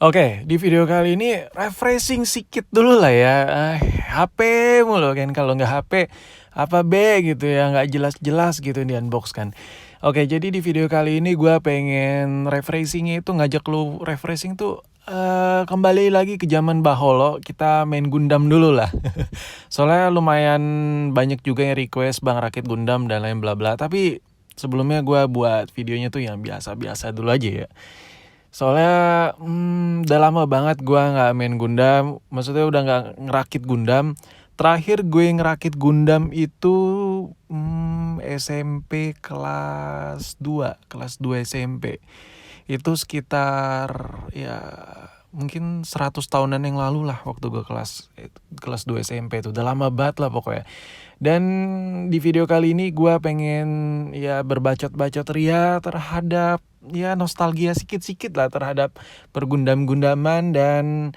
Oke, di video kali ini refreshing sedikit dulu lah ya. HP mulu kan, kalau nggak HP apa B gitu ya, nggak jelas-jelas gitu di unbox kan. Oke, jadi di video kali ini gue pengen refreshingnya itu ngajak lu refreshing tuh kembali lagi ke zaman baholo, kita main Gundam dulu lah. Soalnya lumayan banyak juga yang request Bang Rakit Gundam dan lain bla bla. Tapi sebelumnya gue buat videonya tuh yang biasa-biasa dulu aja ya. Soalnya udah lama banget gua nggak main Gundam, maksudnya udah nggak ngerakit Gundam. Terakhir gue ngerakit Gundam itu SMP kelas 2 SMP. Itu sekitar ya mungkin 100 tahunan yang lalu lah waktu gue kelas 2 SMP itu. Udah lama banget lah pokoknya. Dan di video kali ini gue pengen ya berbacot-bacot ria terhadap ya nostalgia sikit-sikit lah terhadap pergundam-gundaman dan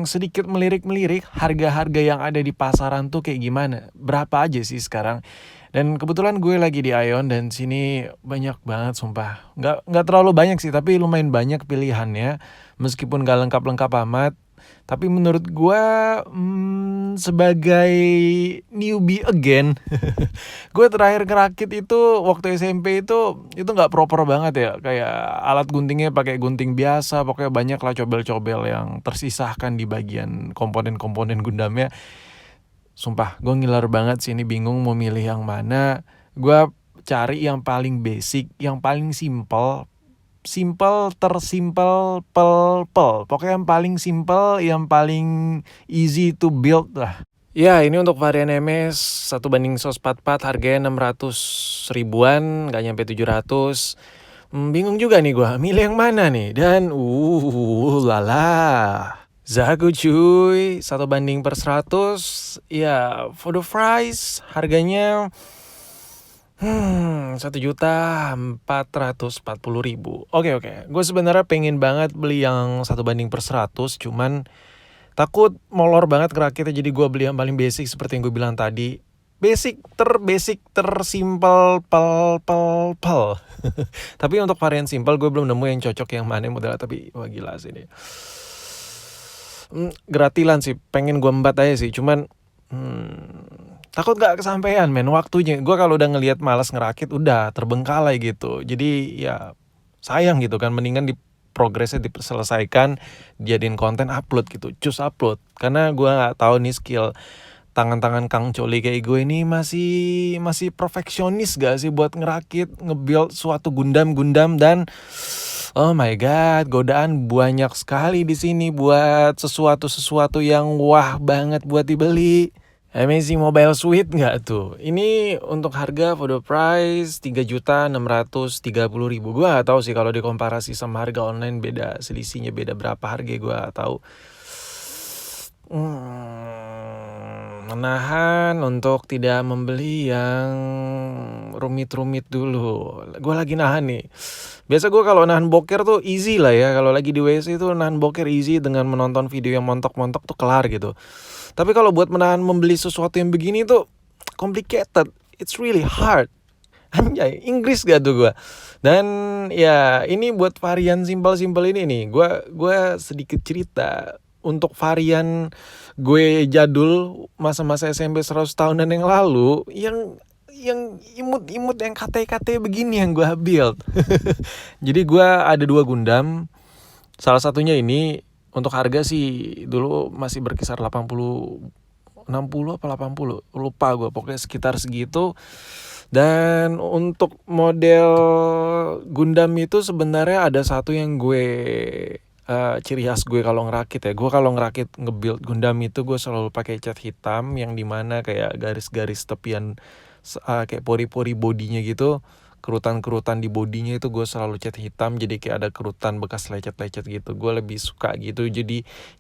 sedikit melirik-melirik harga-harga yang ada di pasaran tuh kayak gimana, berapa aja sih sekarang. Dan kebetulan gue lagi di Ion dan sini banyak banget sumpah, nggak terlalu banyak sih tapi lumayan banyak pilihannya meskipun gak lengkap-lengkap amat. Tapi menurut gue sebagai newbie again, gue terakhir ngerakit itu waktu SMP itu nggak proper banget ya, kayak alat guntingnya pakai gunting biasa, pokoknya banyak lah cobel-cobel yang tersisahkan di bagian komponen-komponen Gundamnya. Sumpah gue ngiler banget sih, ini bingung mau milih yang mana. Gue cari yang paling basic, yang paling simple tersimpel pokoknya yang paling simple, yang paling easy to build lah. Ya, ini untuk varian MS 1:144, harganya 600 ribuan, gak nyampe 700. Bingung juga nih gue, milih yang mana nih. Dan lala Zaku cuy, 1:100. Ya, for the price harganya 1.440.000. Oke. Gue sebenarnya pengen banget beli yang 1:100, cuman takut molor banget kerakitnya, jadi gue beli yang paling basic seperti yang gue bilang tadi. Basic tersimpel pel. Tapi untuk varian simple gue belum nemu yang cocok yang mana modelnya, tapi wah gila sih ini. Gratilan sih, pengen gue embat aja sih, cuman takut gak kesampaian men waktunya. Gue kalau udah ngelihat malas ngerakit udah terbengkalai gitu. Jadi ya sayang gitu kan, mendingan di progresnya diselesaikan, jadiin konten, upload gitu, cus upload. Karena gue nggak tahu nih skill tangan-tangan Kang Coli kayak gue ini masih perfeksionis gak sih buat ngerakit, ngebuild suatu Gundam. Dan oh my god, godaan banyak sekali di sini buat sesuatu yang wah banget buat dibeli. Amazing Mobile Suite nggak tuh? Ini untuk harga for the price 3.630.000. Gue nggak tahu sih kalau dikomparasi sama harga online, beda selisihnya beda berapa harga gue nggak tahu. Menahan untuk tidak membeli yang rumit-rumit dulu. Gue lagi nahan nih. Biasa gue kalau nahan boker tuh easy lah ya. Kalau lagi di WC tuh nahan boker easy dengan menonton video yang montok-montok tuh kelar gitu. Tapi kalau buat menahan membeli sesuatu yang begini tuh complicated. It's really hard. Anjay, Inggris gak tuh gue. Dan ya ini buat varian simpel-simpel ini nih. Gue sedikit cerita. Untuk varian gue jadul masa-masa SMP 100 tahunan yang lalu, yang imut-imut yang kate-kate begini yang gue build. Jadi gue ada 2 Gundam. Salah satunya ini untuk harga sih dulu masih berkisar 60 apa 80, lupa gue, pokoknya sekitar segitu. Dan untuk model Gundam itu sebenarnya ada satu yang gue ciri khas gue kalau ngerakit ya. Gue kalau ngerakit ngebuild Gundam itu gue selalu pakai cat hitam yang dimana kayak garis-garis tepian kayak pori-pori bodinya gitu, kerutan-kerutan di bodinya itu gue selalu cat hitam, jadi kayak ada kerutan bekas lecet-lecet gitu. Gue lebih suka gitu,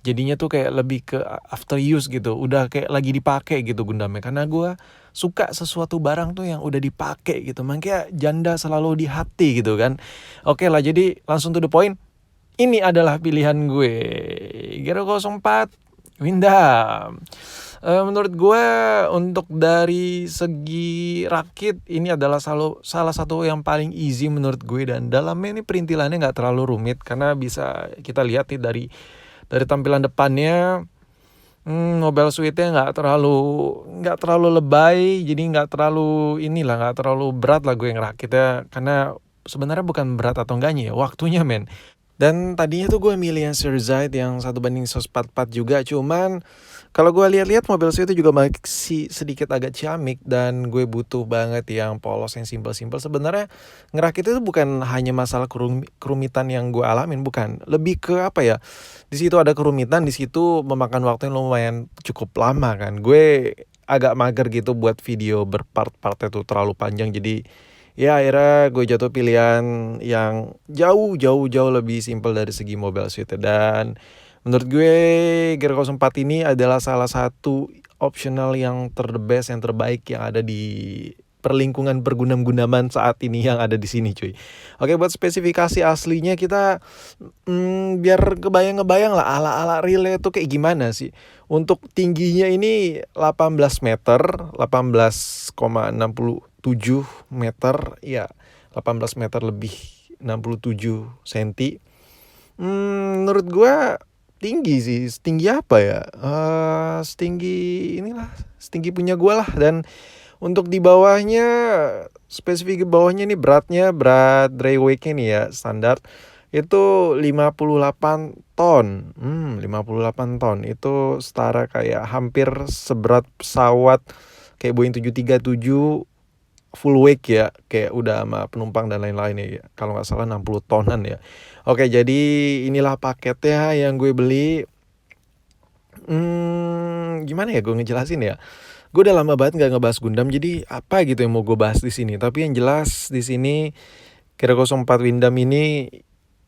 jadinya tuh kayak lebih ke after use gitu, udah kayak lagi dipakai gitu Gundamnya. Karena gue suka sesuatu barang tuh yang udah dipakai gitu, makanya janda selalu di hati gitu kan. Oke lah, jadi langsung to the point. Ini adalah pilihan gue, Gero 04 Windam. Menurut gue untuk dari segi rakit ini adalah salah satu yang paling easy menurut gue, dan dalamnya ini perintilannya nggak terlalu rumit karena bisa kita lihat nih dari tampilan depannya. Mobile suite-nya nggak terlalu lebay, jadi nggak terlalu berat lah gue ngerakitnya, karena sebenarnya bukan berat atau enggaknya ya, waktunya men. Dan tadinya tuh gue milih yang Serizide yang 1:144 juga, cuman kalau gue lihat-lihat mobil itu juga masih sedikit agak ciamik dan gue butuh banget yang polos, yang simple-simple. Sebenarnya ngerakit itu bukan hanya masalah kerumitan yang gue alamin, bukan. Lebih ke apa ya? Di situ ada kerumitan, di situ memakan waktu yang lumayan cukup lama kan. Gue agak mager gitu buat video berpart-partnya tuh terlalu panjang, jadi ya akhirnya gue jatuh pilihan yang jauh lebih simpel dari segi mobile suite. Dan menurut gue Gear 04 ini adalah salah satu optional yang best, yang terbaik yang ada di perlingkungan pergundam-gundaman saat ini yang ada di sini cuy. Oke, buat spesifikasi aslinya kita biar kebayang-ngebayang lah ala-ala real itu kayak gimana sih. Untuk tingginya ini 18 meter, 18,67 meter, ya 18 meter lebih 67 senti. Menurut gue tinggi sih. Setinggi apa ya? Setinggi punya gue lah. Dan untuk di bawahnya, spesifik di bawahnya nih berat dry weight-nya nih ya standar itu 58 ton. 58 ton itu setara kayak hampir seberat pesawat kayak Boeing 737 full weight ya, kayak udah sama penumpang dan lain-lain ya. Kalau nggak salah 60 tonan ya. Oke, jadi inilah paketnya yang gue beli. Gimana ya gue ngejelasin ya? Gue udah lama banget nggak ngebahas Gundam, jadi apa gitu yang mau gue bahas di sini. Tapi yang jelas di sini Kira 04 Windam ini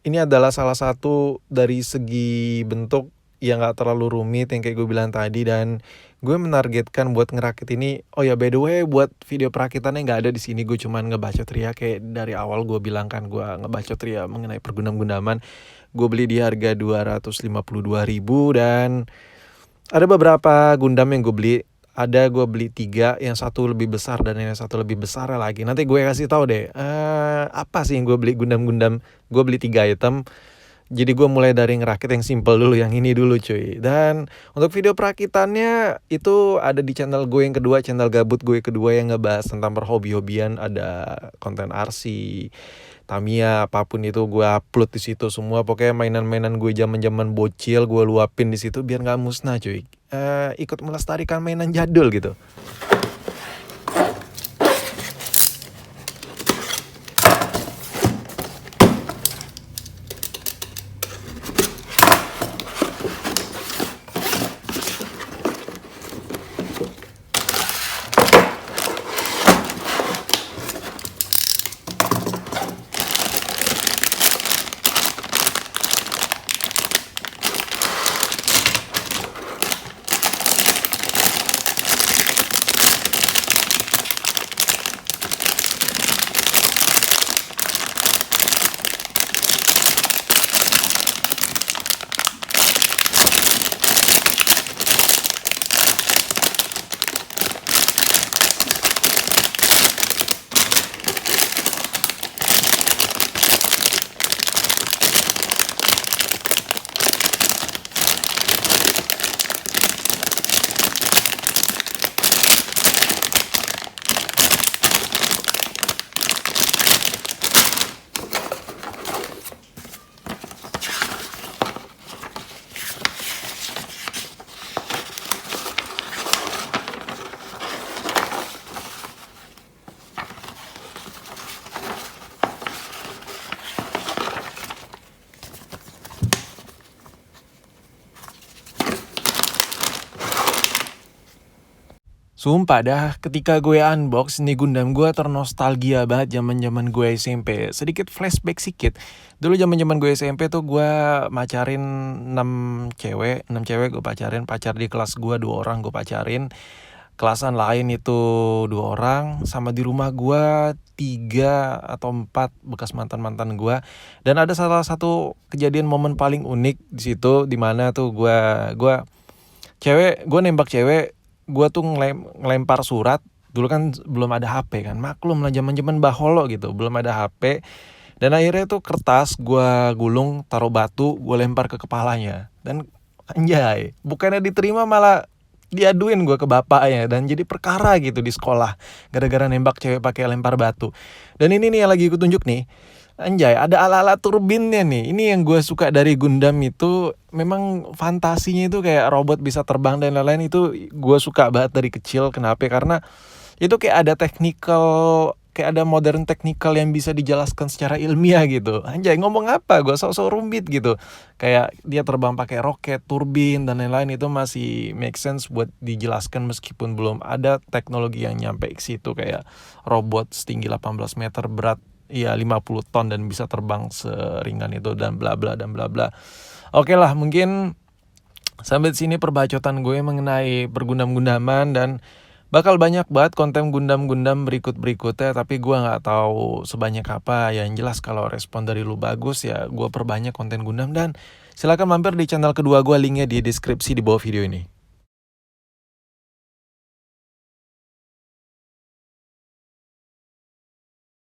adalah salah satu dari segi bentuk yang gak terlalu rumit yang kayak gue bilang tadi, dan gue menargetkan buat ngerakit ini. Oh ya, by the way, buat video perakitannya nggak ada di sini, gue cuman ngebacot ria kayak dari awal gue bilang kan, gue ngebacot ria mengenai pergundam-gundaman. Gue beli di harga 252.000 dan ada beberapa Gundam yang gue beli. Gue beli 3, yang satu lebih besar dan yang satu lebih besar lagi. Nanti gue kasih tahu deh apa sih yang gue beli Gundam. Gue beli 3 item. Jadi gue mulai dari ngerakit yang simple dulu, yang ini dulu cuy. Dan untuk video perakitannya itu ada di channel gue yang kedua, channel gabut gue kedua yang ngebahas tentang perhobi-hobian. Ada konten RC, Tamiya, apapun itu gue upload di situ semua. Pokoknya mainan-mainan gue zaman-zaman bocil gue luapin di situ biar nggak musnah cuy. Ikut melestarikan mainan jadul gitu. Sumpah dah, ketika gue unbox nih Gundam, gue ternostalgia banget zaman-zaman gue SMP. Sedikit flashback sikit. Dulu zaman-zaman gue SMP tuh gue macarin 6 cewek gue pacarin. Pacar di kelas gue 2 orang gue pacarin. Kelasan lain itu 2 orang. Sama di rumah gue 3 atau 4 bekas mantan-mantan gue. Dan ada salah satu kejadian momen paling unik di situ, dimana tuh gue nembak cewek gue tuh ngelempar surat. Dulu kan belum ada HP kan, maklum lah zaman-zaman baholo gitu, belum ada HP. Dan akhirnya tuh kertas gue gulung, taruh batu, gue lempar ke kepalanya. Dan anjay, bukannya diterima malah diaduin gue ke bapaknya dan jadi perkara gitu di sekolah gara-gara nembak cewek pakai lempar batu. Dan ini nih yang lagi gue tunjuk nih. Anjay, ada ala-ala turbinnya nih. Ini yang gue suka dari Gundam itu. Memang fantasinya itu kayak robot bisa terbang dan lain-lain. Itu gue suka banget dari kecil. Kenapa? Karena itu kayak ada kayak ada modern technical yang bisa dijelaskan secara ilmiah gitu. Anjay, ngomong apa? Gue sok-sok rumit gitu. Kayak dia terbang pakai roket, turbin dan lain-lain, itu masih make sense buat dijelaskan meskipun belum ada teknologi yang nyampe ke situ kayak robot setinggi 18 meter berat 50 ton dan bisa terbang seringan itu dan bla bla dan bla bla. Oke lah, mungkin sampai sini perbacotan gue mengenai pergundam-gundaman dan bakal banyak banget konten Gundam-Gundam berikut-berikutnya, tapi gue nggak tahu sebanyak apa. Yang jelas kalau respon dari lu bagus ya gue perbanyak konten Gundam, dan silakan mampir di channel kedua gue, linknya di deskripsi di bawah video ini.